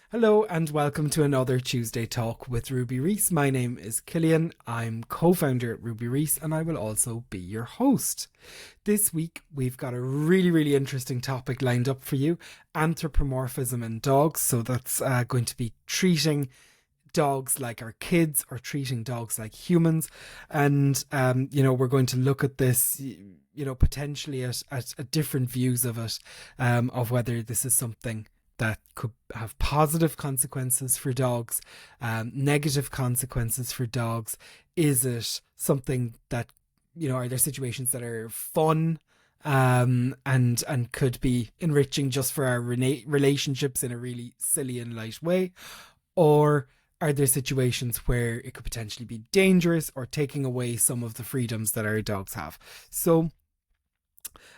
Hello and welcome to another Tuesday Talk with Ruby Reese. My name is Killian. I'm co-founder at Ruby Reese and I will also be your host. This week we've got a really interesting topic lined up for you. Anthropomorphism in dogs. So that's going to be treating dogs like our kids or treating dogs like humans. And, we're going to look at this, potentially at different views of it, of whether this is something that could have positive consequences for dogs, negative consequences for dogs. Is it something that, are there situations that are fun and could be enriching just for our relationships in a really silly and light way? Or are there situations where it could potentially be dangerous or taking away some of the freedoms that our dogs have? So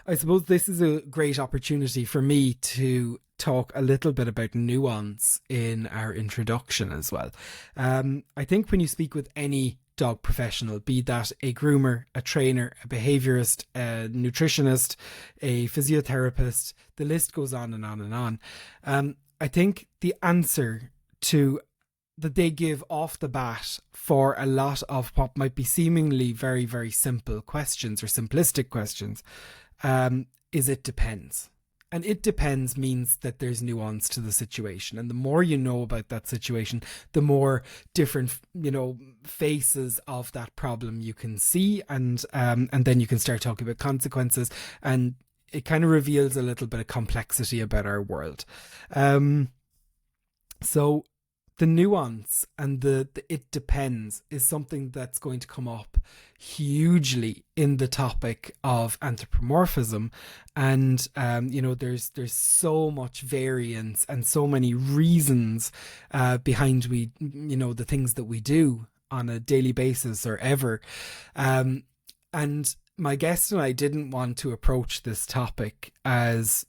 I suppose this is a great opportunity for me to talk a little bit about nuance in our introduction as well. I think when you speak with any dog professional, be that a groomer, a trainer, a behaviourist, a nutritionist, a physiotherapist, the list goes on and on and on. I think the answer to that they give off the bat for a lot of what might be seemingly very simple questions or simplistic questions is it depends. And it depends means that there's nuance to the situation. And the more you know about that situation, the more different, faces of that problem you can see. And then you can start talking about consequences. And it kind of reveals a little bit of complexity about our world. So the nuance and the it depends is something that's going to come up hugely in the topic of anthropomorphism. And, there's so much variance and so many reasons behind the things that we do on a daily basis or ever. And my guest and I didn't want to approach this topic as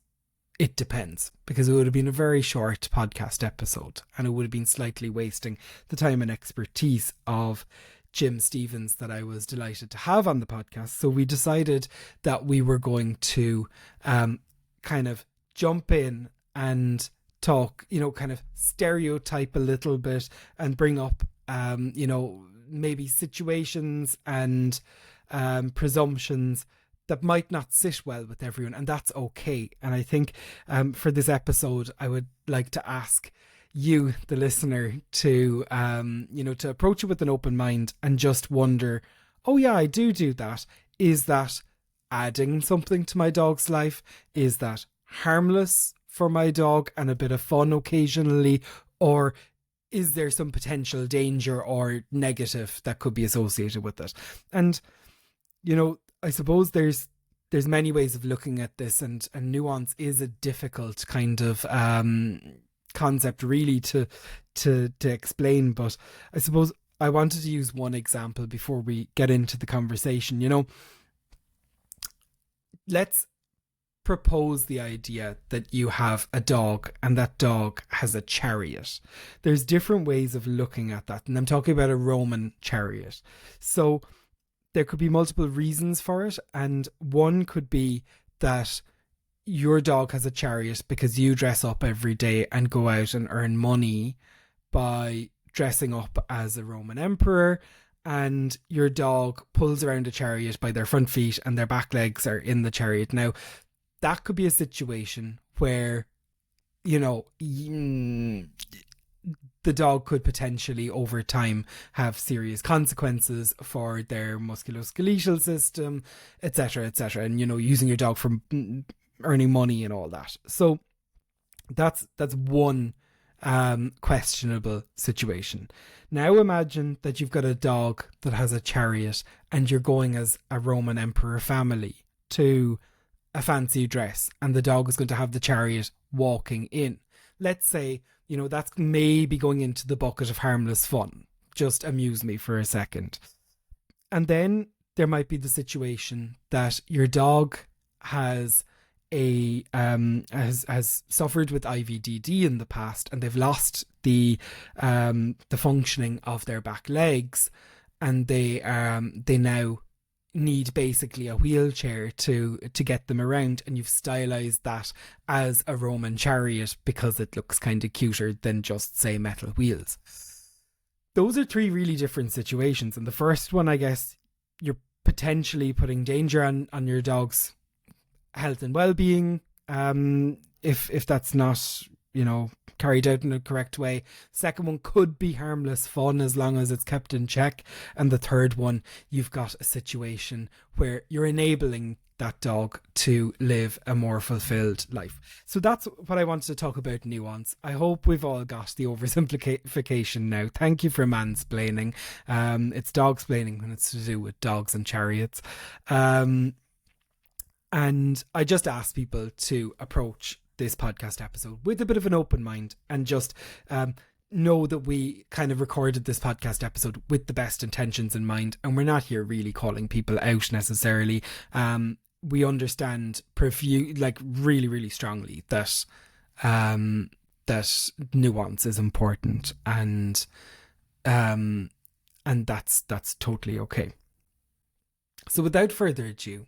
it depends, because it would have been a very short podcast episode and it would have been slightly wasting the time and expertise of Jim Stevens that I was delighted to have on the podcast. So we decided that we were going to kind of jump in and talk, kind of stereotype a little bit and bring up, maybe situations and presumptions that might not sit well with everyone, and that's okay. And I think for this episode, I would like to ask you, the listener, to to approach it with an open mind and just wonder, oh yeah, I do that. Is that adding something to my dog's life? Is that harmless for my dog and a bit of fun occasionally? Or is there some potential danger or negative that could be associated with it? And, I suppose there's many ways of looking at this, and nuance is a difficult kind of concept really to explain. But I suppose I wanted to use one example before we get into the conversation. Let's propose the idea that you have a dog and that dog has a chariot. There's different ways of looking at that, and I'm talking about a Roman chariot. So there could be multiple reasons for it, and one could be that your dog has a chariot because you dress up every day and go out and earn money by dressing up as a Roman emperor, and your dog pulls around a chariot by their front feet and their back legs are in the chariot. Now, that could be a situation where, the dog could potentially over time have serious consequences for their musculoskeletal system, etc., and using your dog for earning money and all that. So that's one questionable situation. Now imagine that you've got a dog that has a chariot and you're going as a Roman emperor family to a fancy dress, and the dog is going to have the chariot walking in. Let's say, that's maybe going into the bucket of harmless fun. Just amuse me for a second. And then there might be the situation that your dog has has suffered with IVDD in the past, and they've lost the functioning of their back legs, and they now need basically a wheelchair to get them around, and you've stylized that as a Roman chariot because it looks kind of cuter than just, say, metal wheels. Those are three really different situations, and the first one, I guess, you're potentially putting danger on your dog's health and well-being, if that's not, carried out in a correct way. Second one could be harmless fun as long as it's kept in check. And the third one, you've got a situation where you're enabling that dog to live a more fulfilled life. So that's what I wanted to talk about, nuance. I hope we've all got the oversimplification now. Thank you for mansplaining. It's dogsplaining when it's to do with dogs and chariots. And I just ask people to approach this podcast episode with a bit of an open mind, and just know that we kind of recorded this podcast episode with the best intentions in mind, and we're not here really calling people out necessarily. We understand really, really strongly that that nuance is important, and that's totally okay. So without further ado,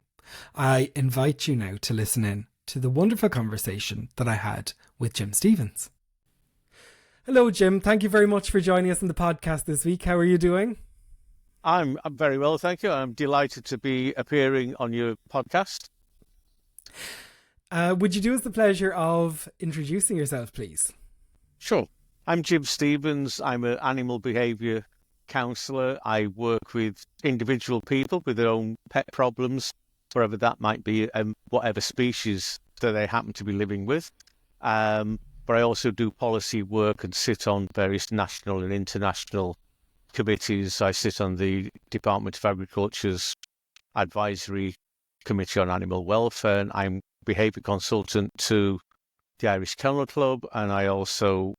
I invite you now to listen in to the wonderful conversation that I had with Jim Stevens. Hello, Jim. Thank you very much for joining us on the podcast this week. How are you doing? I'm very well, thank you. I'm delighted to be appearing on your podcast. Would you do us the pleasure of introducing yourself, please? Sure. I'm Jim Stevens. I'm an animal behaviour counsellor. I work with individual people with their own pet problems, wherever that might be, and whatever species that they happen to be living with. But I also do policy work and sit on various national and international committees. I sit on the Department of Agriculture's Advisory Committee on Animal Welfare, and I'm behaviour consultant to the Irish Kennel Club, and I also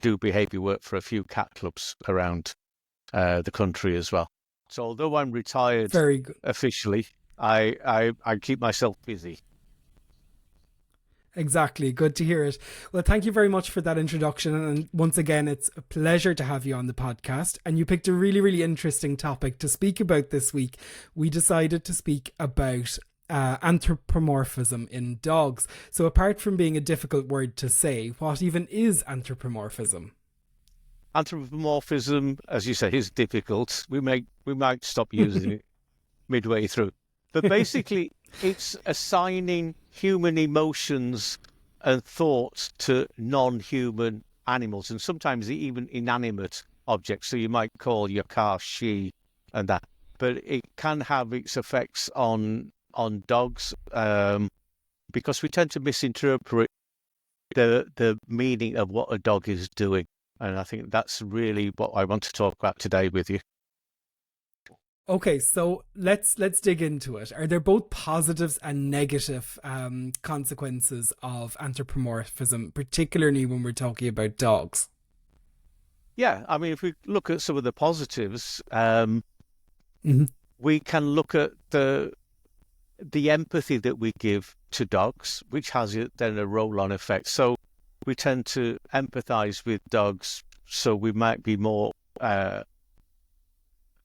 do behaviour work for a few cat clubs around the country as well. So although I'm retired officially, I keep myself busy. Exactly. Good to hear it. Well, thank you very much for that introduction. And once again, it's a pleasure to have you on the podcast. And you picked a really, really interesting topic to speak about this week. We decided to speak about anthropomorphism in dogs. So apart from being a difficult word to say, what even is anthropomorphism? Anthropomorphism, as you say, is difficult. We might stop using it midway through. But basically, it's assigning human emotions and thoughts to non-human animals, and sometimes even inanimate objects. So you might call your car she and that. But it can have its effects on dogs, because we tend to misinterpret the meaning of what a dog is doing. And I think that's really what I want to talk about today with you. Okay, so let's dig into it. Are there both positives and negative consequences of anthropomorphism, particularly when we're talking about dogs? Yeah, I mean, if we look at some of the positives, Mm-hmm. we can look at the empathy that we give to dogs, which has then a roll-on effect. So we tend to empathise with dogs, so we might be more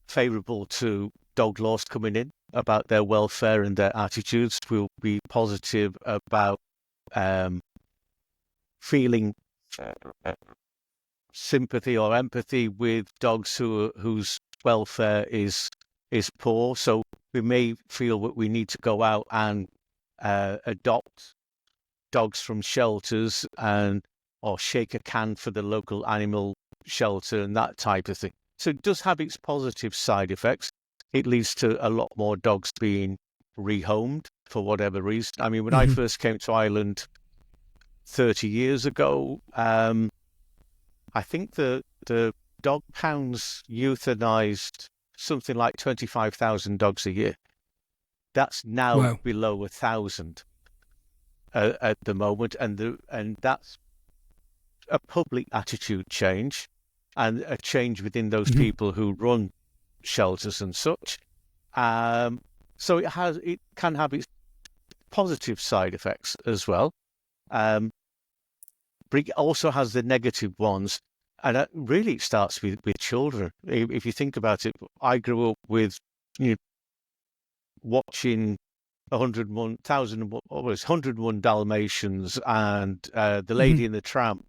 favourable to dog laws coming in about their welfare and their attitudes. We'll be positive about feeling sympathy or empathy with dogs whose welfare is poor. So we may feel that we need to go out and adopt dogs from shelters or shake a can for the local animal shelter and that type of thing. So it does have its positive side effects. It leads to a lot more dogs being rehomed for whatever reason. I mean, when I first came to Ireland 30 years ago, I think the dog pounds euthanized something like 25,000 dogs a year. That's now below 1,000 at the moment, and that's a public attitude change and a change within those people who run shelters and such. So it can have its positive side effects as well. But it also has the negative ones, and it really starts with children. If you think about it, I grew up with watching 101 Dalmatians and The Lady and the Tramp,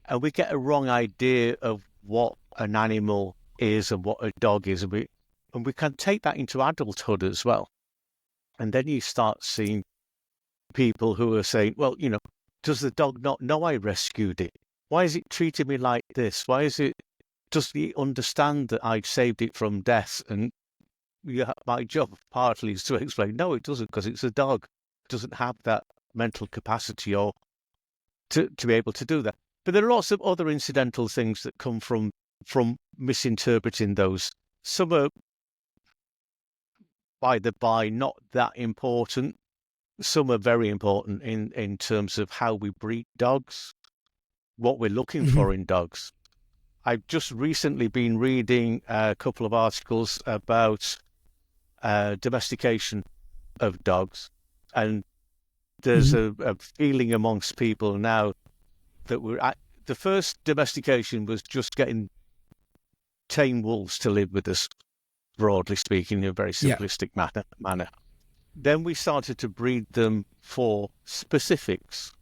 and we get a wrong idea of what an animal is and what a dog is, and we can take that into adulthood as well. And then you start seeing people who are saying, well, does the dog not know I rescued it? Why is it treating me like this? Does it understand that I saved it from death? And my job partly is to explain, no, it doesn't, because it's a dog. It doesn't have that mental capacity or to be able to do that. But there are lots of other incidental things that come from misinterpreting those. Some are, by the by, not that important. Some are very important in terms of how we breed dogs, what we're looking for in dogs. I've just recently been reading a couple of articles about domestication of dogs, and there's a feeling amongst people now that the first domestication was just getting tame wolves to live with us, broadly speaking, in a very simplistic manner. Then we started to breed them for specifics.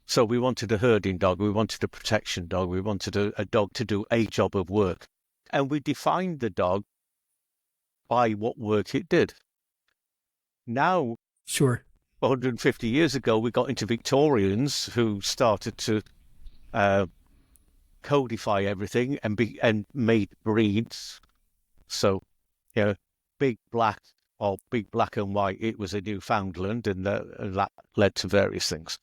So we wanted a herding dog, we wanted a protection dog, we wanted a dog to do a job of work. And we defined the dog by what work it did. Now, 150 years ago, we got into Victorians who started to codify everything and made breeds. So, big black or big black and white, it was a Newfoundland, and that led to various things.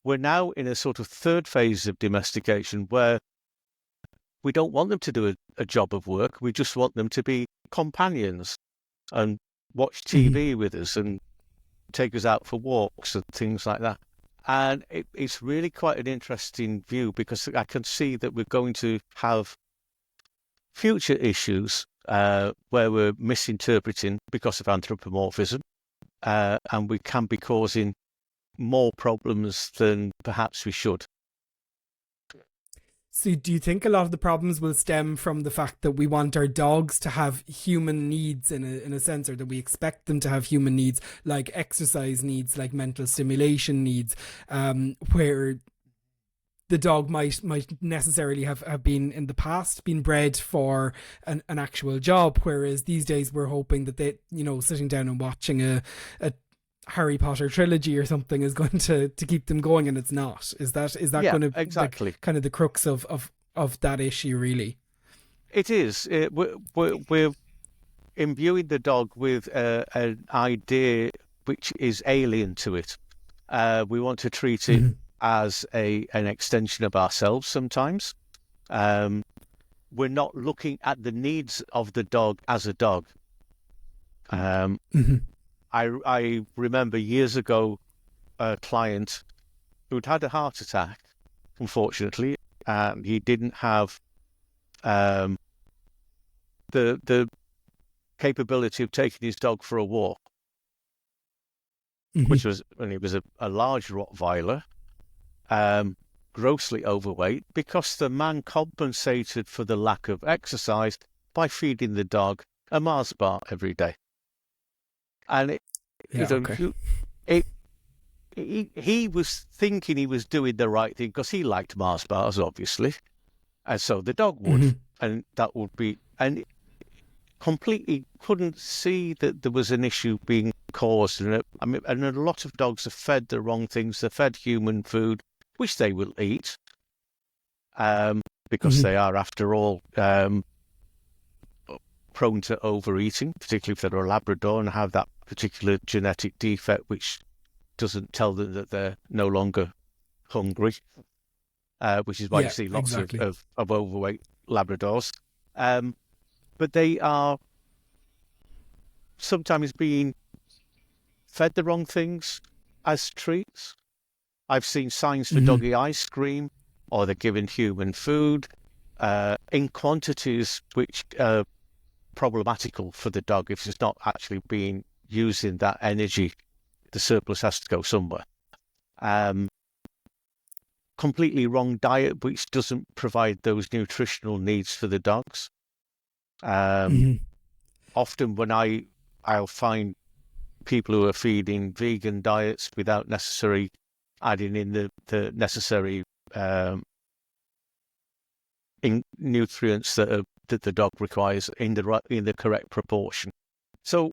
We're now in a sort of third phase of domestication where we don't want them to do a job of work. We just want them to be companions and watch TV with us and take us out for walks and things like that. And it's really quite an interesting view, because I can see that we're going to have future issues where we're misinterpreting because of anthropomorphism, and we can be causing more problems than perhaps we should. So do you think a lot of the problems will stem from the fact that we want our dogs to have human needs in a sense, or that we expect them to have human needs, like exercise needs, like mental stimulation needs, where the dog might necessarily have been in the past been bred for an actual job, whereas these days we're hoping that they, sitting down and watching a Harry Potter trilogy or something is going to keep them going, and it's not. Is that going to exactly kind of the crux of that issue, really? It is. We're imbuing the dog with an idea which is alien to it. We want to treat it as an extension of ourselves sometimes. We're not looking at the needs of the dog as a dog. I remember years ago a client who'd had a heart attack, unfortunately, and he didn't have the capability of taking his dog for a walk, which was when he was a large Rottweiler, grossly overweight, because the man compensated for the lack of exercise by feeding the dog a Mars bar every day. And he was thinking he was doing the right thing because he liked Mars bars, obviously, and so the dog would, and that would be, and completely couldn't see that there was an issue being caused. And a lot of dogs are fed the wrong things. They're fed human food, which they will eat, because they are, after all, prone to overeating, particularly if they're a Labrador and have that particular genetic defect which doesn't tell them that they're no longer hungry, which is why you see lots of overweight Labradors. But they are sometimes being fed the wrong things as treats. I've seen signs for doggy ice cream, or they're given human food in quantities which are problematical for the dog if it's not actually being using that energy. The surplus has to go somewhere. Completely wrong diet, which doesn't provide those nutritional needs for the dogs. Often when I'll find people who are feeding vegan diets without necessarily adding in the necessary nutrients that the dog requires in the correct proportion. So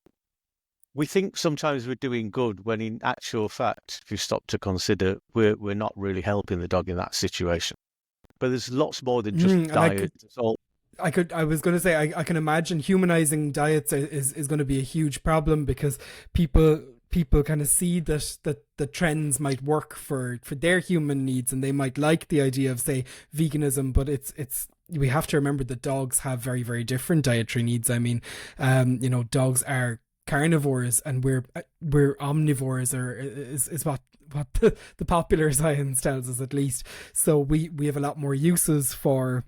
we think sometimes we're doing good when in actual fact, if you stop to consider, we're not really helping the dog in that situation. But there's lots more than just diet. I was going to say, I can imagine humanizing diets is going to be a huge problem, because people kind of see that the trends might work for their human needs, and they might like the idea of, say, veganism, but it's we have to remember that dogs have very, very different dietary needs. I mean, dogs are carnivores, and we're omnivores, or is what the popular science tells us, at least. So we have a lot more uses for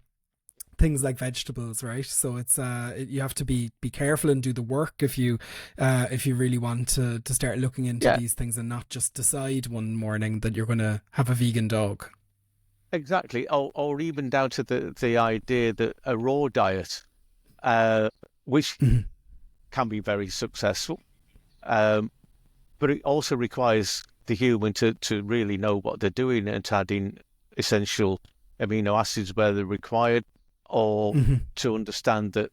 things like vegetables, right? So it's you have to be careful and do the work if you really want to start looking into these things, and not just decide one morning that you're going to have a vegan dog. Exactly, or even down to the idea that a raw diet, which can be very successful, but it also requires the human to really know what they're doing and to add in essential amino acids where they're required, or to understand that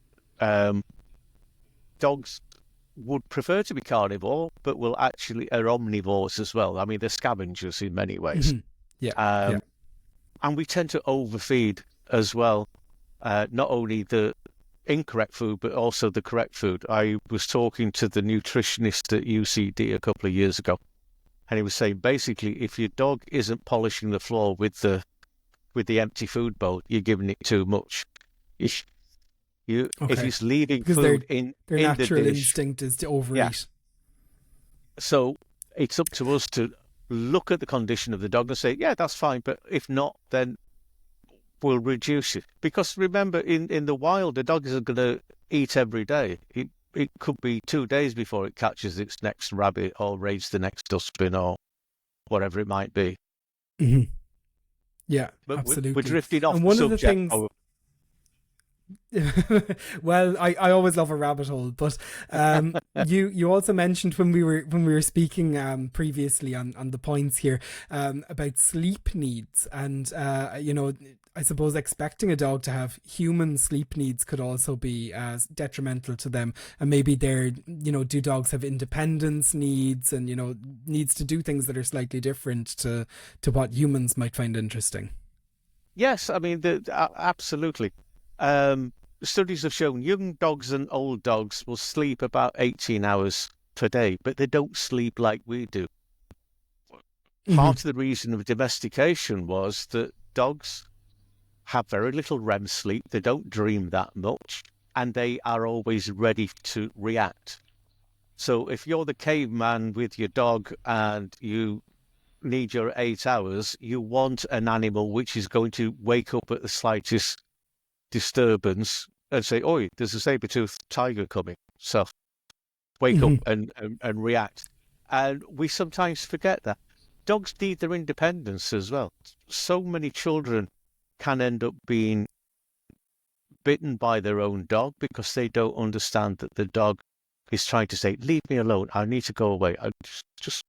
dogs would prefer to be carnivore, but are omnivores as well. I mean, they're scavengers in many ways. And we tend to overfeed as well, not only the incorrect food, but also the correct food. I was talking to the nutritionist at UCD a couple of years ago, and he was saying, basically, if your dog isn't polishing the floor with the empty food bowl, you're giving it too much. If it's leaving food in their natural the dish, instinct is to overeat. So it's up to us to look at the condition of the dog and say, yeah, that's fine, but if not, then we'll reduce it. Because remember, in the wild, the dog isn't going to eat every day. It could be 2 days before it catches its next rabbit or raids the next dustbin or whatever it might be. Yeah, but absolutely. We're drifting off and the one subject. Of the things... Well, I always love a rabbit hole, but you also mentioned when we were speaking previously on the points here about sleep needs, and I suppose expecting a dog to have human sleep needs could also be detrimental to them. And maybe do dogs have independence needs, and needs to do things that are slightly different to what humans might find interesting? Yes, I mean, absolutely. Studies have shown young dogs and old dogs will sleep about 18 hours per day, but they don't sleep like we do. Part of the reason of domestication was that dogs have very little REM sleep. They don't dream that much, and they are always ready to react. So if you're the caveman with your dog and you need your 8 hours, you want an animal which is going to wake up at the slightest disturbance and say, "Oi, there's a saber-toothed tiger coming." So wake up and react. And we sometimes forget that. Dogs need their independence as well. So many children can end up being bitten by their own dog because they don't understand that the dog is trying to say, "Leave me alone. I need to go away. Just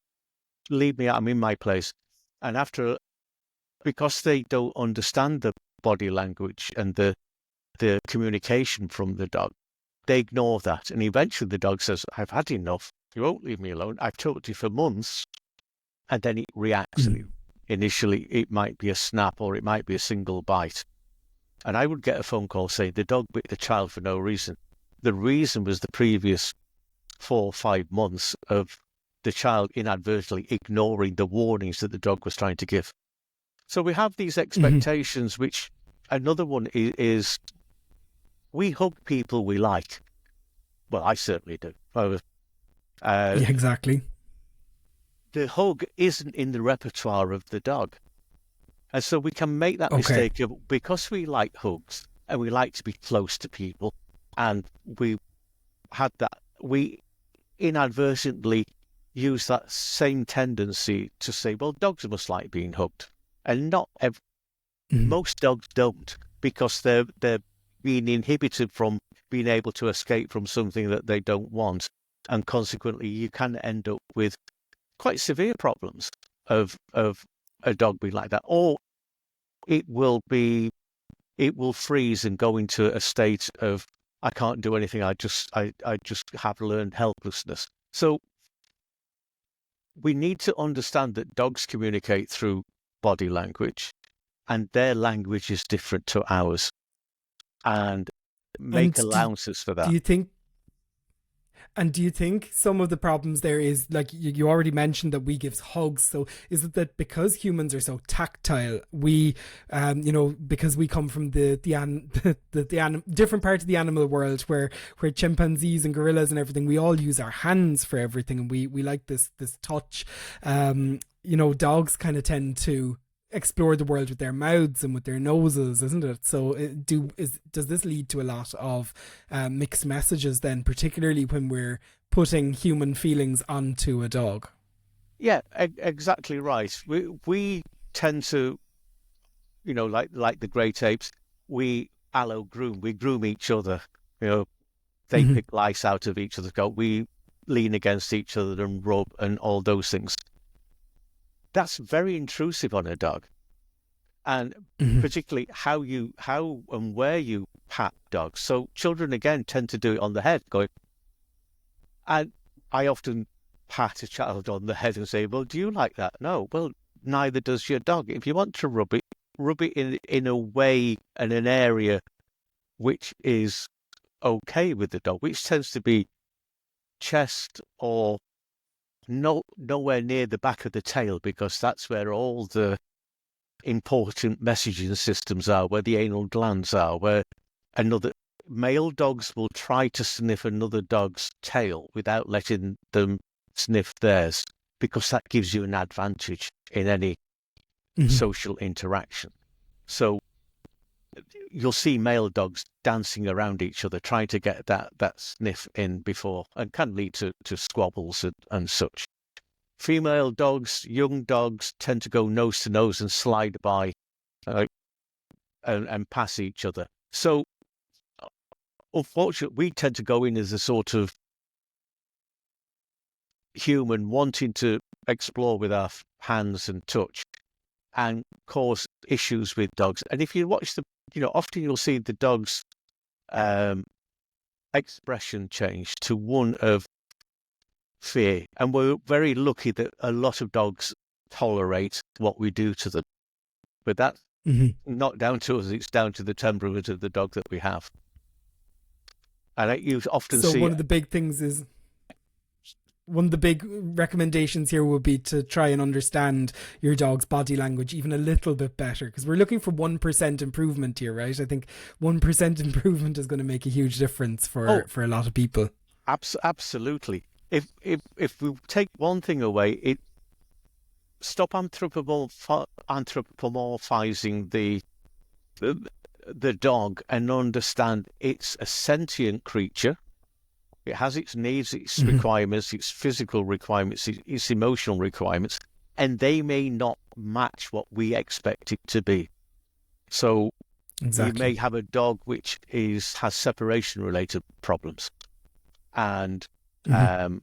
leave me. I'm in my place." And because they don't understand the body language and the communication from the dog, they ignore that. And eventually the dog says, "I've had enough. You won't leave me alone. I've talked to you for months." And then it reacts. Initially, it might be a snap or it might be a single bite. And I would get a phone call saying the dog bit the child for no reason. The reason was the previous 4 or 5 months of the child inadvertently ignoring the warnings that the dog was trying to give. So we have these expectations, which another one is we hug people we like. Well, I certainly do. Yeah, exactly. The hug isn't in the repertoire of the dog. And so we can make that mistake of, because we like hugs and we like to be close to people, and we inadvertently use that same tendency to say, well, dogs must like being hugged. And most dogs don't, because they're being inhibited from being able to escape from something that they don't want. and consequently you can end up with quite severe problems of a dog being like that, or it will freeze and go into a state of I can't do anything. I just have learned helplessness. So we need to understand that dogs communicate through body language, and their language is different to ours, and make And allowances for do that. you think do you think some of the problems there is, like you already mentioned, that we give hugs? So is it that because humans are so tactile, we, because we come from the different part of the animal world where chimpanzees and gorillas and everything, we all use our hands for everything, and we like this touch. Dogs kind of tend to explore the world with their mouths and with their noses, isn't it? So does this lead to a lot of mixed messages then, particularly when we're putting human feelings onto a dog? Yeah, exactly right. We tend to, like the great apes, we groom. We groom each other. They Mm-hmm. pick lice out of each other's coat. We lean against each other and rub and all those things. That's very intrusive on a dog. And Mm-hmm. particularly how and where you pat dogs. So children again tend to do it on the head, going, and I often pat a child on the head and say, "Well, do you like that?" No, well, neither does your dog. If you want to rub it in a way and an area which is okay with the dog, which tends to be chest or nowhere near the back of the tail, because that's where all the important messaging systems are, where the anal glands are, where another male dogs will try to sniff another dog's tail without letting them sniff theirs, because that gives you an advantage in any Mm-hmm. social interaction. So you'll see male dogs dancing around each other, trying to get that sniff in before, and can lead to squabbles and such. Female dogs, young dogs, tend to go nose to nose and slide by and pass each other. So unfortunately, we tend to go in as a sort of human wanting to explore with our hands and touch, and cause issues with dogs. And if you watch often you'll see the dog's expression change to one of fear. And we're very lucky that a lot of dogs tolerate what we do to them. But that's Mm-hmm. not down to us, it's down to the temperament of the dog that we have. And you often So see, one of the big recommendations here would be to try and understand your dog's body language even a little bit better, because we're looking for 1% improvement here, right? I think 1% improvement is going to make a huge difference for a lot of people. absolutely. If we take one thing away, it stop anthropomorphizing the dog, and understand it's a sentient creature. It has its needs, its requirements, its physical requirements, its emotional requirements, and they may not match what we expect it to be. So you may Exactly. have a dog which has separation-related problems, and Mm-hmm.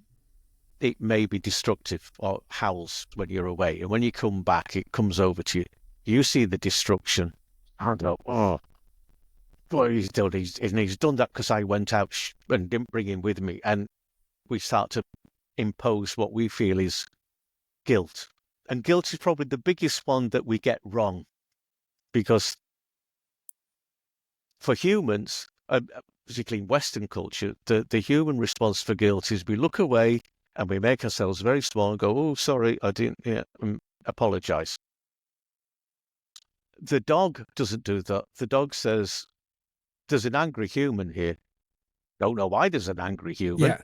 it may be destructive or howls when you're away. And when you come back, it comes over to you. You see the destruction. I go, oh, what he's done. He's done that because I went out and didn't bring him with me. And we start to impose what we feel is guilt. And guilt is probably the biggest one that we get wrong, because for humans, particularly in Western culture, the human response for guilt is we look away and we make ourselves very small and go, "Oh, sorry, I didn't apologize." The dog doesn't do that. The dog says, "There's an angry human here. Don't know why there's an angry human,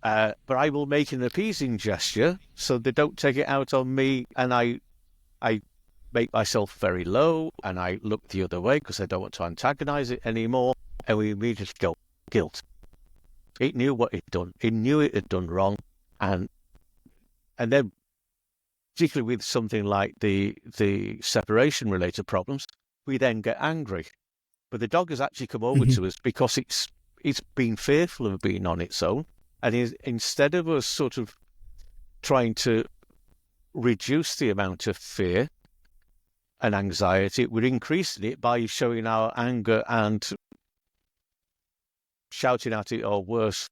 Yeah. but I will make an appeasing gesture so they don't take it out on me." And I make myself very low and I look the other way because I don't want to antagonize it anymore. And we immediately go, guilt. It knew what it'd done. It knew it had done wrong. And then, particularly with something like the separation related problems, we then get angry. But the dog has actually come over Mm-hmm. to us because it's been fearful of being on its own. And instead of us sort of trying to reduce the amount of fear and anxiety, we're increasing it by showing our anger and shouting at it, or worse,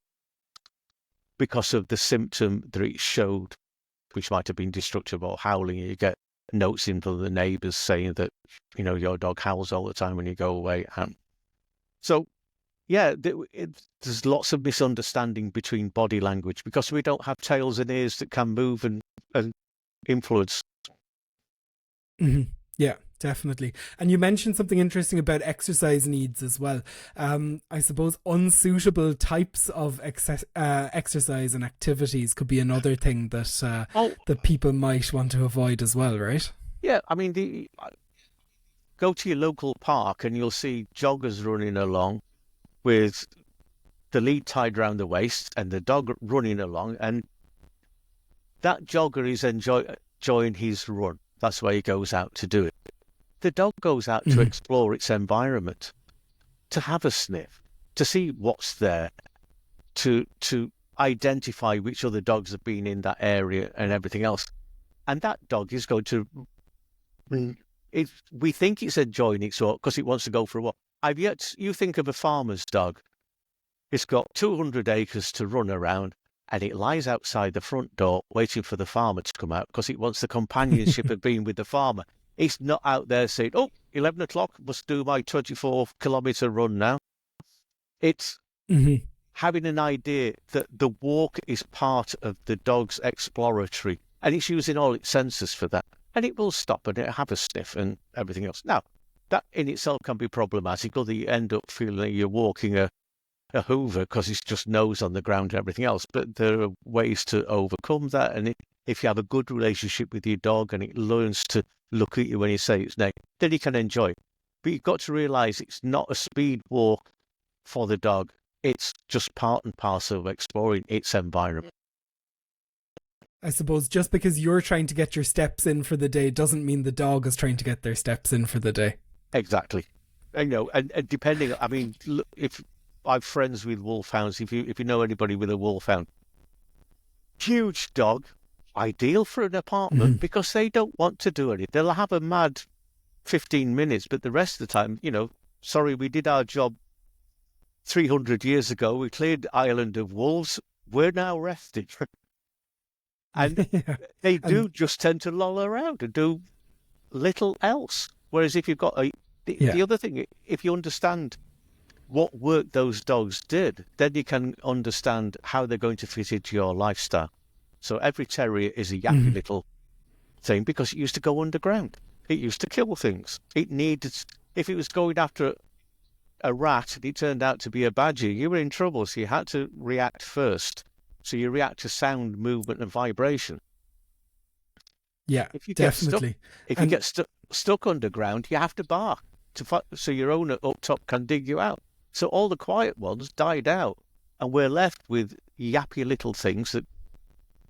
because of the symptom that it showed, which might have been destructive or howling. You get notes in from the neighbours saying that, your dog howls all the time when you go away. And so, yeah, there's lots of misunderstanding between body language because we don't have tails and ears that can move and influence. Mm-hmm. Yeah, definitely. And you mentioned something interesting about exercise needs as well. I suppose unsuitable types of exercise and activities could be another thing that that people might want to avoid as well, right? Yeah, I mean, go to your local park and you'll see joggers running along with the lead tied around the waist and the dog running along, and that jogger is enjoying his run. That's why he goes out to do it. The dog goes out to explore its environment, to have a sniff, to see what's there, to identify which other dogs have been in that area and everything else. And that dog is going to, we think it's enjoying it because it wants to go for a walk. You think of a farmer's dog. It's got 200 acres to run around, and it lies outside the front door waiting for the farmer to come out because it wants the companionship of being with the farmer. It's not out there saying, 11 o'clock, must do my 24-kilometre run now. It's having an idea that the walk is part of the dog's exploratory, and it's using all its senses for that. And it will stop and it'll have a sniff and everything else. Now, that in itself can be problematic, or that you end up feeling like you're walking a Hoover because it's just nose on the ground and everything else. But there are ways to overcome that. And if you have a good relationship with your dog and it learns to look at you when you say its name, then you can enjoy it. But you've got to realise it's not a speed walk for the dog. It's just part and parcel of exploring its environment. I suppose just because you're trying to get your steps in for the day doesn't mean the dog is trying to get their steps in for the day. Exactly. And depending, I mean, if I'm friends with wolfhounds, if you know anybody with a wolfhound, huge dog, ideal for an apartment because they don't want to do anything. They'll have a mad 15 minutes, but the rest of the time, sorry, we did our job 300 years ago. We cleared the island of wolves. We're now resting. And they do just tend to loll around and do little else. Whereas if you've got the other thing, if you understand what work those dogs did, then you can understand how they're going to fit into your lifestyle. So every terrier is a yappy little thing because it used to go underground. It used to kill things. It needed, if it was going after a rat and it turned out to be a badger, you were in trouble. So you had to react first. So you react to sound, movement, and vibration. Yeah, if you definitely. Get stuck underground, you have to bark so your owner up top can dig you out. So all the quiet ones died out, and we're left with yappy little things that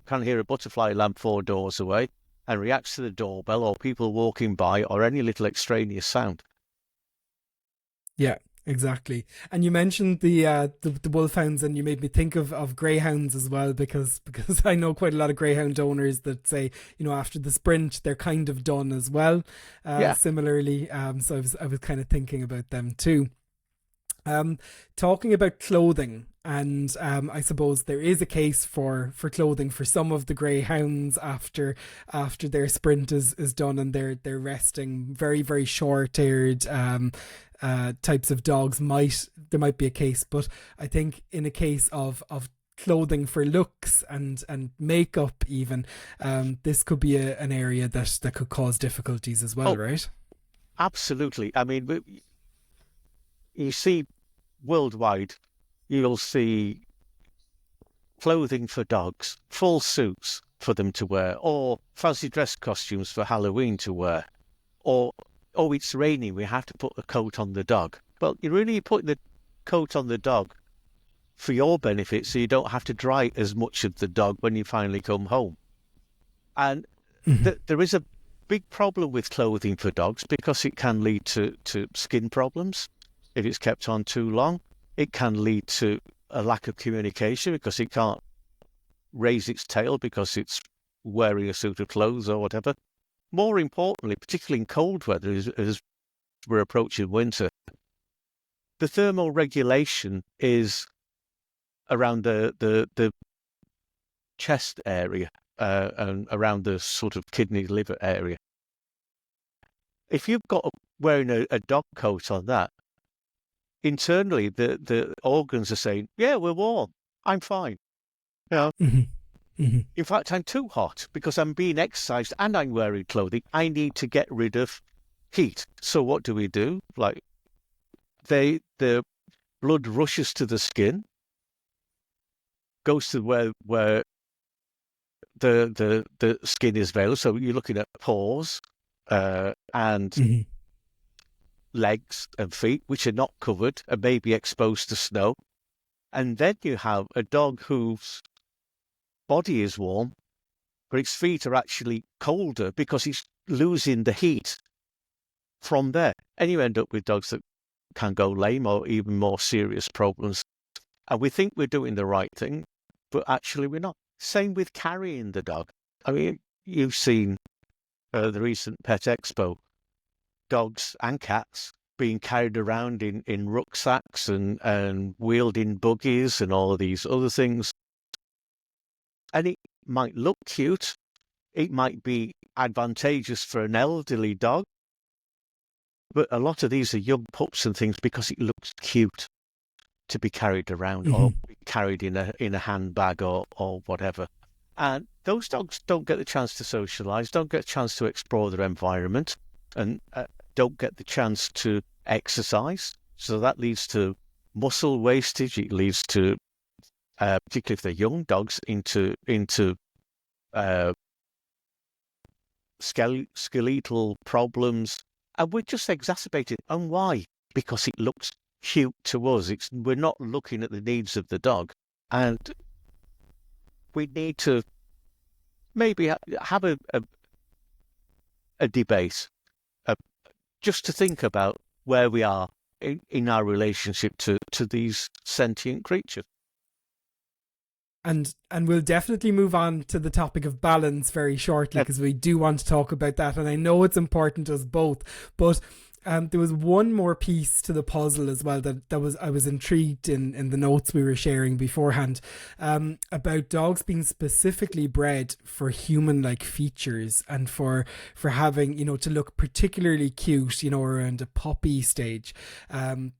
can hear a butterfly land 4 doors away and reacts to the doorbell or people walking by or any little extraneous sound. Yeah, exactly. And you mentioned the wolfhounds, and you made me think of greyhounds as well, because I know quite a lot of greyhound owners that say, after the sprint they're kind of done as well. Similarly, so I was kind of thinking about them too. Talking about clothing, and I suppose there is a case for clothing for some of the greyhounds after their sprint is done and they're resting. Very, very short-haired types of dogs there might be a case, but I think in a case of clothing for looks and makeup even, this could be an area that could cause difficulties as well, right? Absolutely. I mean, you see worldwide, you'll see clothing for dogs, full suits for them to wear, or fancy dress costumes for Halloween to wear, or it's raining, we have to put a coat on the dog. Well, you're really putting the coat on the dog for your benefit so you don't have to dry as much of the dog when you finally come home. And there is a big problem with clothing for dogs because it can lead to skin problems if it's kept on too long. It can lead to a lack of communication because it can't raise its tail because it's wearing a suit of clothes or whatever. More importantly, particularly in cold weather, as we're approaching winter, the thermal regulation is around the chest area and around the sort of kidney liver area. If you've got wearing a dog coat on that, internally the organs are saying, yeah, we're warm, I'm fine. In fact, I'm too hot because I'm being exercised and I'm wearing clothing. I need to get rid of heat. So what do? Like the blood rushes to the skin, goes to where the skin is veiled. So you're looking at paws and legs and feet, which are not covered and may be exposed to snow. And then you have a dog whose body is warm, but its feet are actually colder because it's losing the heat from there. And you end up with dogs that can go lame or even more serious problems. And we think we're doing the right thing, but actually we're not. Same with carrying the dog. I mean, you've seen the recent Pet Expo, dogs and cats being carried around in rucksacks and wheeled in buggies and all of these other things. And it might look cute. It might be advantageous for an elderly dog. But a lot of these are young pups and things because it looks cute to be carried around or be carried in a handbag or whatever. And those dogs don't get the chance to socialise, don't get a chance to explore their environment, and don't get the chance to exercise. So that leads to muscle wastage. It leads to, particularly if they're young dogs, into skeletal problems. And we're just exacerbating. And why? Because it looks cute to us. We're not looking at the needs of the dog. And we need to maybe have a debate just to think about where we are in our relationship to these sentient creatures. And we'll definitely move on to the topic of balance very shortly because we do want to talk about that. And I know it's important to us both, but there was one more piece to the puzzle as well that I was intrigued in the notes we were sharing beforehand about dogs being specifically bred for human-like features and for having, to look particularly cute, around a puppy stage.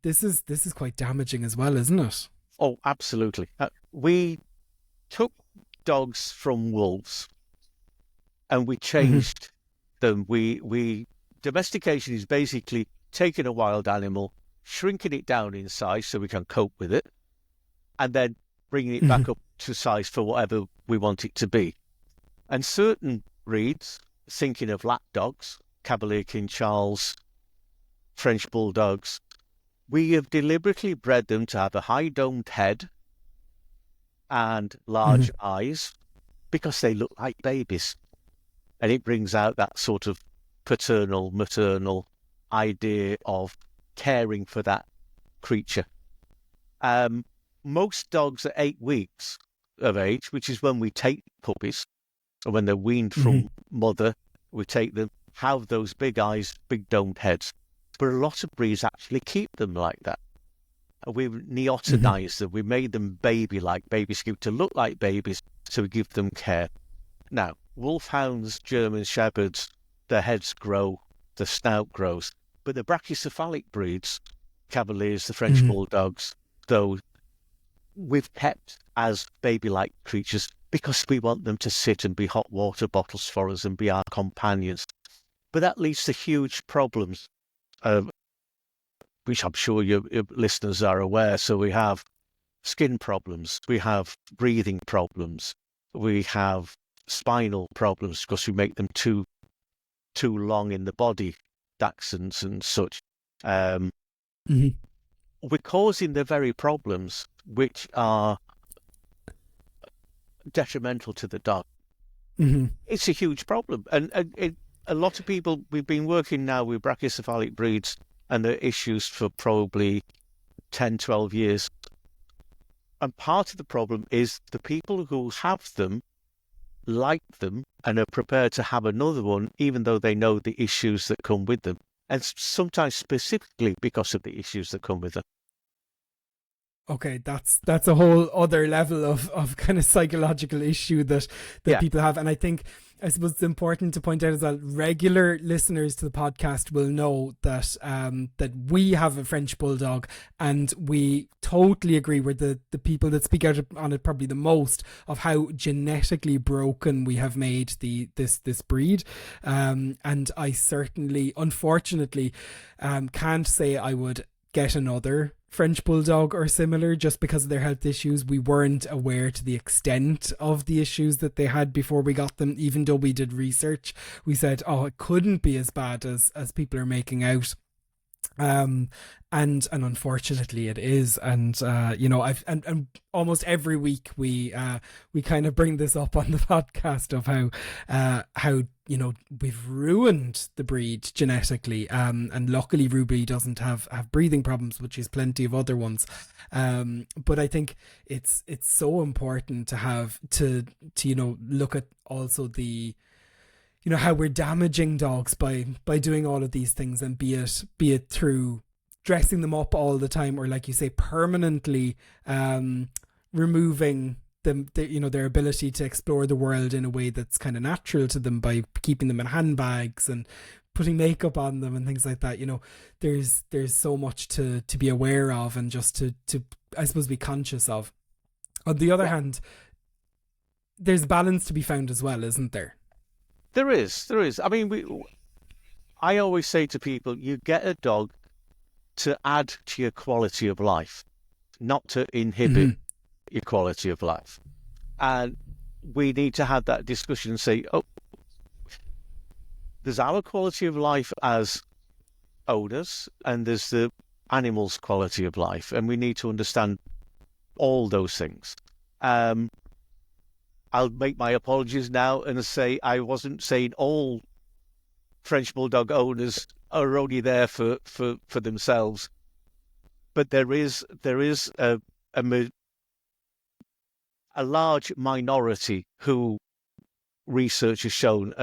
This is quite damaging as well, isn't it? Oh, absolutely. We took dogs from wolves and we changed them. We domestication is basically taking a wild animal, shrinking it down in size so we can cope with it, and then bringing it back up to size for whatever we want it to be. And certain breeds, thinking of lap dogs, Cavalier King Charles, French bulldogs, we have deliberately bred them to have a high domed head and large eyes because they look like babies. And it brings out that sort of paternal, maternal idea of caring for that creature. Most dogs at 8 weeks of age, which is when we take puppies, or when they're weaned from mother, we take them, have those big eyes, big domed heads. But a lot of breeds actually keep them like that. We've neotenized them. We made them baby-like, baby scoop to look like babies, so we give them care. Now, wolfhounds, German shepherds, their heads grow, the snout grows. But the brachycephalic breeds, Cavaliers, the French bulldogs, those we've kept as baby-like creatures because we want them to sit and be hot water bottles for us and be our companions. But that leads to huge problems, which I'm sure your listeners are aware. So we have skin problems, we have breathing problems, we have spinal problems because we make them too long in the body, dachshunds and such. We're causing the very problems which are detrimental to the dog. It's a huge problem. And a lot of people, we've been working now with brachycephalic breeds and their issues for probably 10, 12 years. And part of the problem is the people who have them like them and are prepared to have another one, even though they know the issues that come with them, and sometimes specifically because of the issues that come with them. Okay, that's a whole other level of kind of psychological issue that people have. And I suppose it's important to point out as well, regular listeners to the podcast will know that that we have a French Bulldog, and we totally agree. We're the people that speak out on it probably the most, of how genetically broken we have made this breed. And I certainly, unfortunately, can't say I would get another French Bulldog or similar just because of their health issues. We weren't aware to the extent of the issues that they had before we got them. Even though we did research, we said, oh, it couldn't be as bad as people are making out. And unfortunately it is. And you know, and almost every week we kind of bring this up on the podcast of how you know, we've ruined the breed genetically, and luckily Ruby doesn't have breathing problems, which is plenty of other ones. But I think it's so important to have to you know, look at also the, you know, how we're damaging dogs by doing all of these things, and be it through dressing them up all the time, or like you say, permanently removing them, you know, their ability to explore the world in a way that's kind of natural to them, by keeping them in handbags and putting makeup on them and things like that. You know, there's so much to be aware of, and just to I suppose be conscious of. On the other hand, there's balance to be found as well, isn't there? There is. I mean, I always say to people, you get a dog to add to your quality of life, not to inhibit your quality of life. And we need to have that discussion and say, oh, there's our quality of life as owners, and there's the animal's quality of life, and we need to understand all those things. I'll make my apologies now and say I wasn't saying all French Bulldog owners are only there for themselves, but there is a large minority who research has shown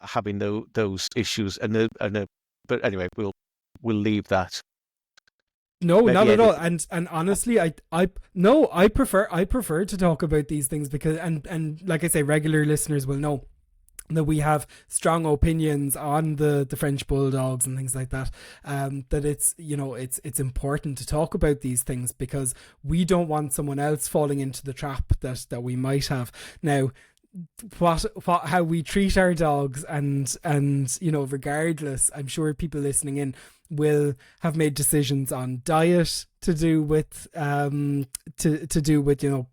having those issues, but anyway, we'll leave that. No, not at all. And honestly, I prefer to talk about these things because, and like I say, regular listeners will know that we have strong opinions on the French Bulldogs and things like that. That it's, you know, it's important to talk about these things because we don't want someone else falling into the trap that we might have. Now, how we treat our dogs, and you know, regardless, I'm sure people listening in will have made decisions on diet to do with to do with, you know,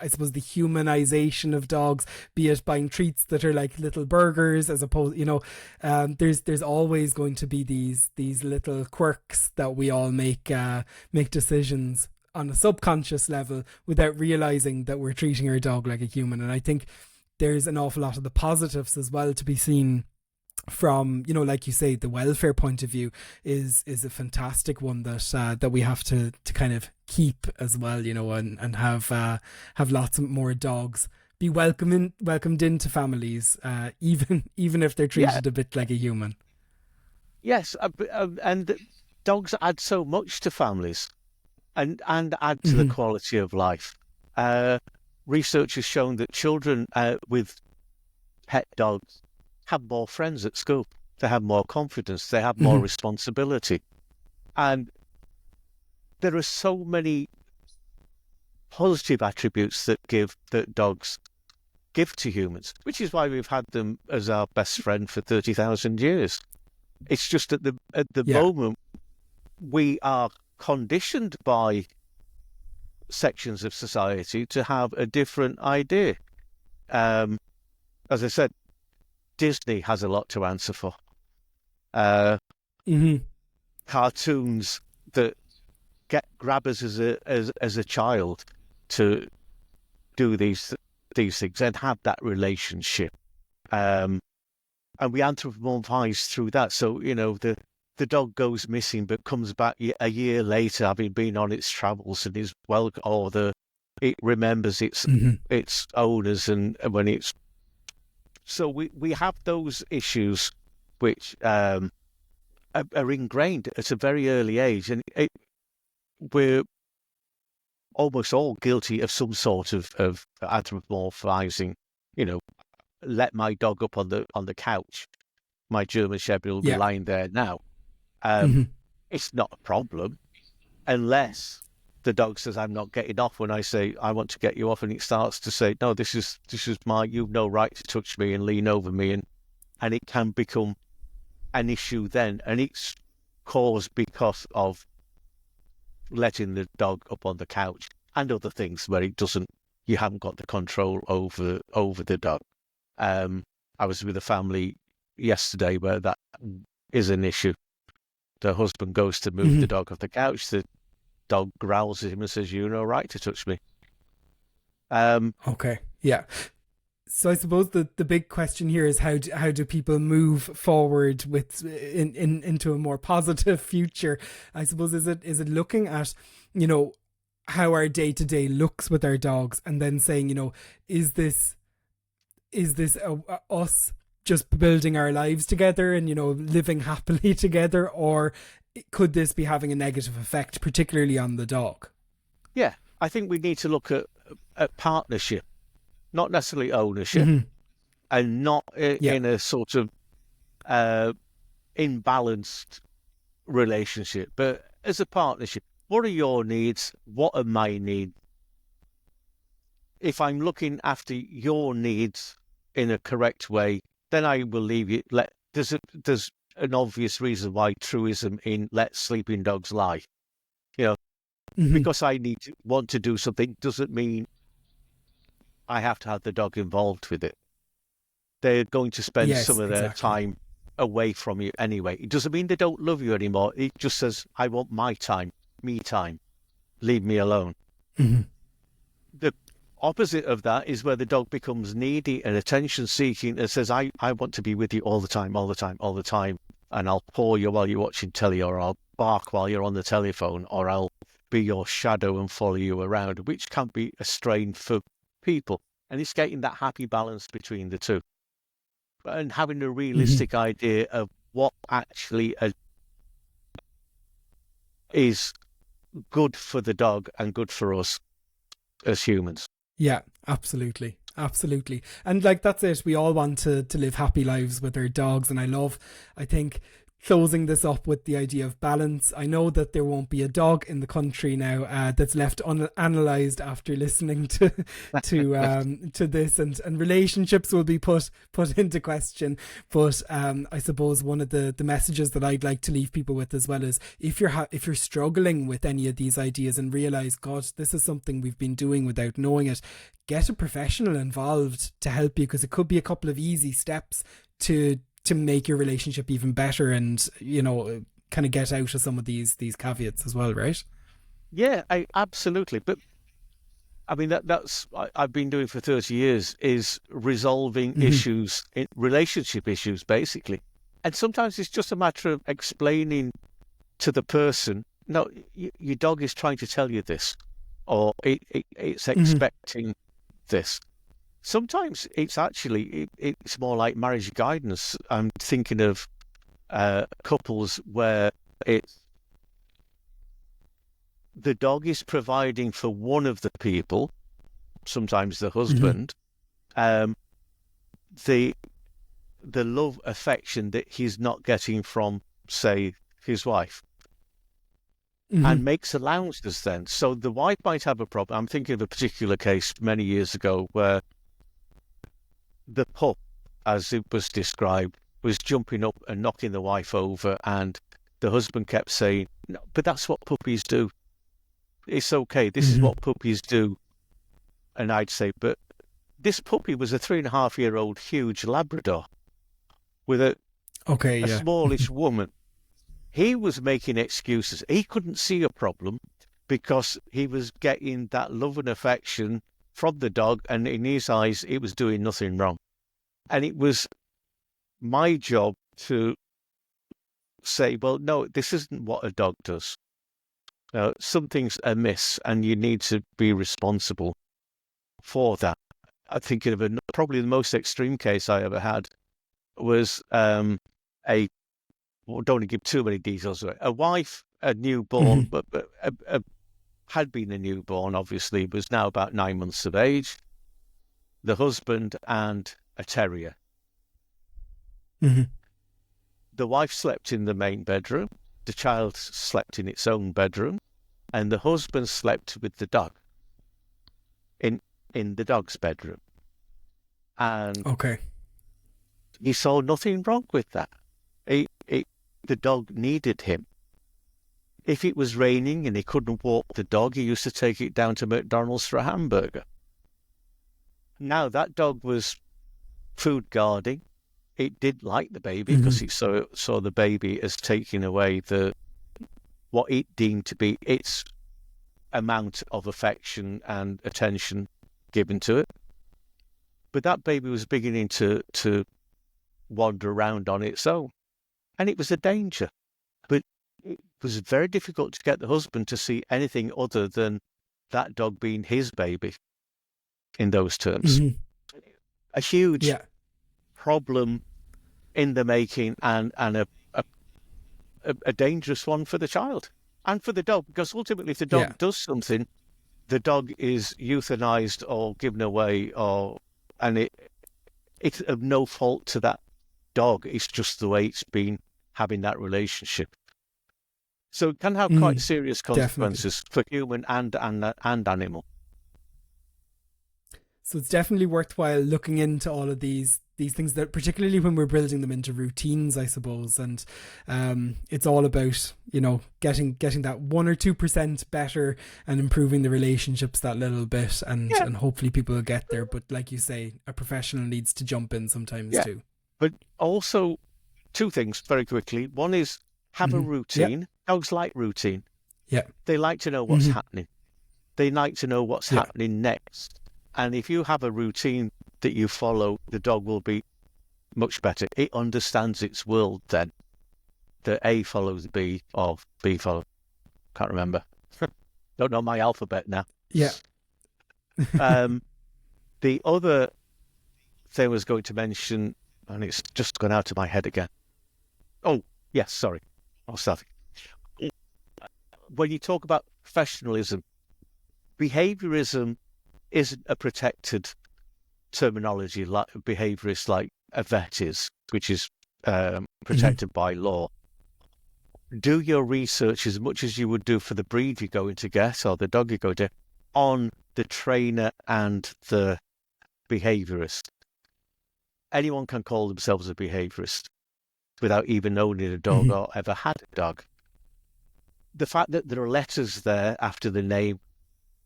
I suppose the humanization of dogs, be it buying treats that are like little burgers as opposed, you know, there's always going to be these little quirks that we all make decisions on a subconscious level without realizing that we're treating our dog like a human. And I think there's an awful lot of the positives as well to be seen from, you know, like you say, the welfare point of view is a fantastic one that we have to kind of keep as well, you know, and have lots more dogs be welcomed into families, even if they're treated a bit like a human. Yes, and dogs add so much to families, and add to the quality of life. Research has shown that children with pet dogs have more friends at school. They have more confidence. They have more responsibility. And there are so many positive attributes that dogs give to humans, which is why we've had them as our best friend for 30,000 years. It's just at the moment we are conditioned by sections of society to have a different idea. As I said, Disney has a lot to answer for. Cartoons that grab us as a child to do these things and have that relationship, and we anthropomorphize through that. So, you know, the the dog goes missing but comes back a year later, having been on its travels and is well, or it remembers its owners and when it's. So we have those issues which are ingrained at a very early age, and we're almost all guilty of some sort of anthropomorphizing. Let my dog up on the couch. My German Shepherd will be lying there now. It's not a problem unless the dog says, "I'm not getting off." When I say, "I want to get you off," and it starts to say, "No, this is you've no right to touch me," and lean over me, and it can become an issue then, and it's caused because of letting the dog up on the couch and other things where you haven't got the control over the dog. I was with a family yesterday where that is an issue. The husband goes to move the dog off the couch. The dog growls at him and says, "You no right to touch me." Okay, yeah. So I suppose the big question here is how do people move forward with into a more positive future? I suppose is it looking at how our day-to-day looks with our dogs, and then saying is this us just building our lives together and living happily together, or could this be having a negative effect, particularly on the dog? Yeah, I think we need to look at partnership, not necessarily ownership, and not in a sort of imbalanced relationship, but as a partnership. What are your needs? What are my needs? If I'm looking after your needs in a correct way, then I will leave you. There's an obvious reason why truism in "let sleeping dogs lie." Because I want to do something doesn't mean I have to have the dog involved with it. They're going to spend some of their time away from you anyway. It doesn't mean they don't love you anymore. It just says, "I want my time, me time. Leave me alone." The opposite of that is where the dog becomes needy and attention-seeking and says, I want to be with you all the time, all the time, all the time, and I'll paw you while you're watching telly, or I'll bark while you're on the telephone, or I'll be your shadow and follow you around, which can be a strain for people. And it's getting that happy balance between the two. And having a realistic idea of what actually is good for the dog and good for us as humans. Yeah, absolutely. And that's it. We all want to live happy lives with our dogs. And I think closing this up with the idea of balance. I know that there won't be a dog in the country now that's left unanalyzed after listening to this, and relationships will be put into question. But I suppose one of the messages that I'd like to leave people with as well is if you're struggling with any of these ideas and realize, God, this is something we've been doing without knowing it, get a professional involved to help you, because it could be a couple of easy steps to make your relationship even better, and kind of get out of some of these caveats as well, right? Yeah, absolutely. But I mean that's I've been doing for 30 years is resolving issues, relationship issues, basically. And sometimes it's just a matter of explaining to the person, no, your dog is trying to tell you this, or it's expecting this. Sometimes it's actually, it's more like marriage guidance. I'm thinking of couples where the dog is providing for one of the people, sometimes the husband, the love, affection that he's not getting from, say, his wife. And makes allowances then. So the wife might have a problem. I'm thinking of a particular case many years ago where the pup, as it was described, was jumping up and knocking the wife over, and the husband kept saying, "No, but that's what puppies do. It's okay. This is what puppies do." And I'd say, but this puppy was a 3.5-year-old huge Labrador with a smallish woman. He was making excuses. He couldn't see a problem because he was getting that love and affection from the dog, and in his eyes, it was doing nothing wrong. And it was my job to say, well, no, this isn't what a dog does. Something's amiss, and you need to be responsible for that. I'm thinking of probably the most extreme case I ever had was well, don't want to give too many details away. A wife, a newborn, but had been a newborn, obviously, was now about 9 months of age. The husband and a terrier. The wife slept in the main bedroom. The child slept in its own bedroom, and the husband slept with the dog in the dog's bedroom. And he saw nothing wrong with that. The dog needed him. If it was raining and he couldn't walk the dog, he used to take it down to McDonald's for a hamburger. Now, that dog was food guarding. It did like the baby because it saw the baby as taking away what it deemed to be its amount of affection and attention given to it. But that baby was beginning to wander around on its own. And it was a danger. But it was very difficult to get the husband to see anything other than that dog being his baby in those terms. A huge problem in the making, and a dangerous one for the child and for the dog, because ultimately if the dog does something, the dog is euthanized or given away, and it's of no fault to that dog. It's just the way it's been having that relationship. So it can have quite serious consequences for human and animal. So it's definitely worthwhile looking into all of these things, that particularly when we're building them into routines, I suppose. And it's all about, getting that 1 or 2% better and improving the relationships that little bit, and hopefully people will get there. But like you say, a professional needs to jump in sometimes too. But also, two things very quickly. One is have a routine. Dogs like routine. They like to know what's happening. They like to know what's happening next. And if you have a routine that you follow, the dog will be much better. It understands its world then. The A follows B, or B follows... Can't remember. Don't know my alphabet now. The other thing I was going to mention, and it's just gone out of my head again. Oh, yes, sorry. I'll start. When you talk about professionalism, behaviorism isn't a protected terminology like behaviorist, like a vet is, which is protected by law. Do your research as much as you would do for the breed you're going to get or the dog you're going to, on the trainer and the behaviorist. Anyone can call themselves a behaviorist without even owning a dog or ever had a dog. The fact that there are letters there after the name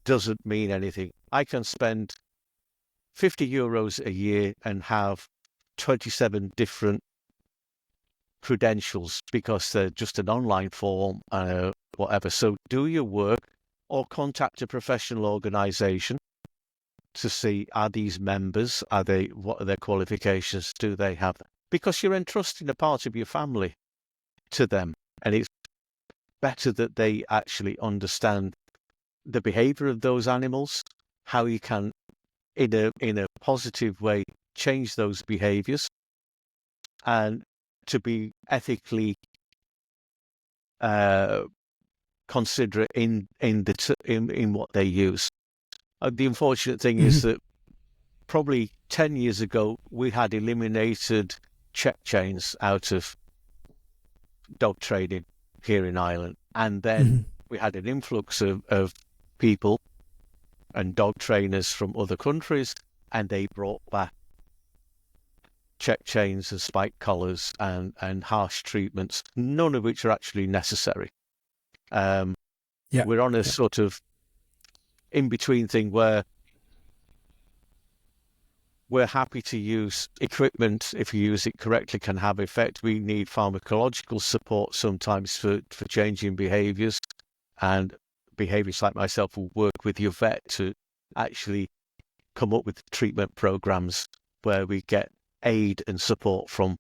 doesn't mean anything. I can spend €50 a year and have 27 different credentials because they're just an online form, whatever. So do your work or contact a professional organisation to see, are these members, what are their qualifications, do they have? Because you're entrusting a part of your family to them, and it's better that they actually understand the behaviour of those animals, how you can, in a positive way, change those behaviours, and to be ethically considerate in what they use. The unfortunate thing is that probably 10 years ago we had eliminated check chains out of dog training here in Ireland, and then we had an influx of people and dog trainers from other countries, and they brought back check chains and spike collars and harsh treatments, none of which are actually necessary. We're on a sort of in-between thing where we're happy to use equipment, if you use it correctly, can have effect. We need pharmacological support sometimes for changing behaviours, and behaviourists like myself will work with your vet to actually come up with treatment programmes where we get aid and support from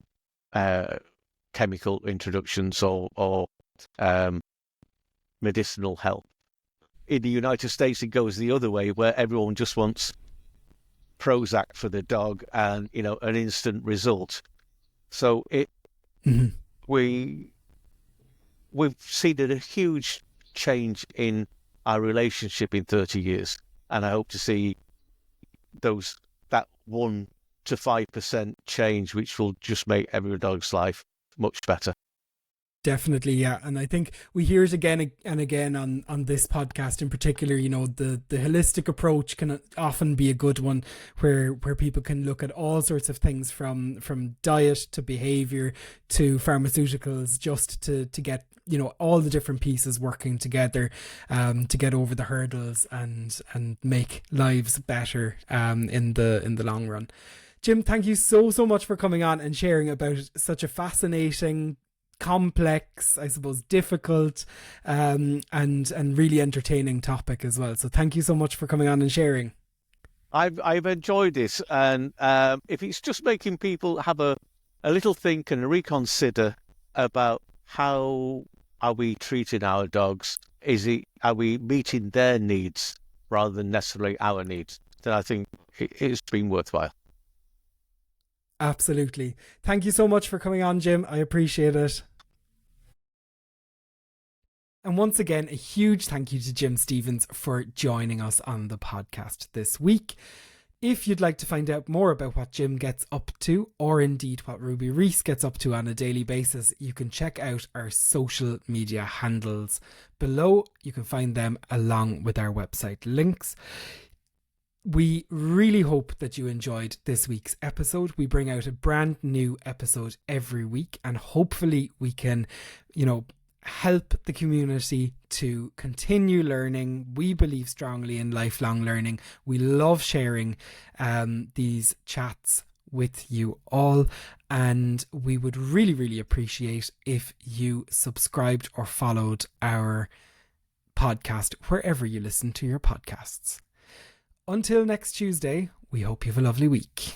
chemical introductions or medicinal help. In the United States, it goes the other way, where everyone just wants Prozac for the dog and, an instant result. So we've seen a huge change in our relationship in 30 years, and I hope to see that 1 to 5% change, which will just make every dog's life much better. Definitely, yeah. And I think we hear it again and again on this podcast in particular, the holistic approach can often be a good one where people can look at all sorts of things from diet to behavior to pharmaceuticals, just to get, all the different pieces working together to get over the hurdles and make lives better in the long run. Jim, thank you so much for coming on and sharing about such a fascinating, complex, I suppose difficult and really entertaining topic as well. So thank you so much for coming on and sharing. I've enjoyed this, and if it's just making people have a little think and reconsider about how are we treating our dogs, are we meeting their needs rather than necessarily our needs, then I think it's been worthwhile. Absolutely. Thank you so much for coming on, Jim. I appreciate it. And once again, a huge thank you to Jim Stevens for joining us on the podcast this week. If you'd like to find out more about what Jim gets up to, or indeed what Ruby Reese gets up to on a daily basis, you can check out our social media handles below. You can find them along with our website links. We really hope that you enjoyed this week's episode. We bring out a brand new episode every week, and hopefully we can, help the community to continue learning. We believe strongly in lifelong learning. We love sharing these chats with you all, and we would really, really appreciate if you subscribed or followed our podcast wherever you listen to your podcasts. Until next Tuesday, we hope you have a lovely week.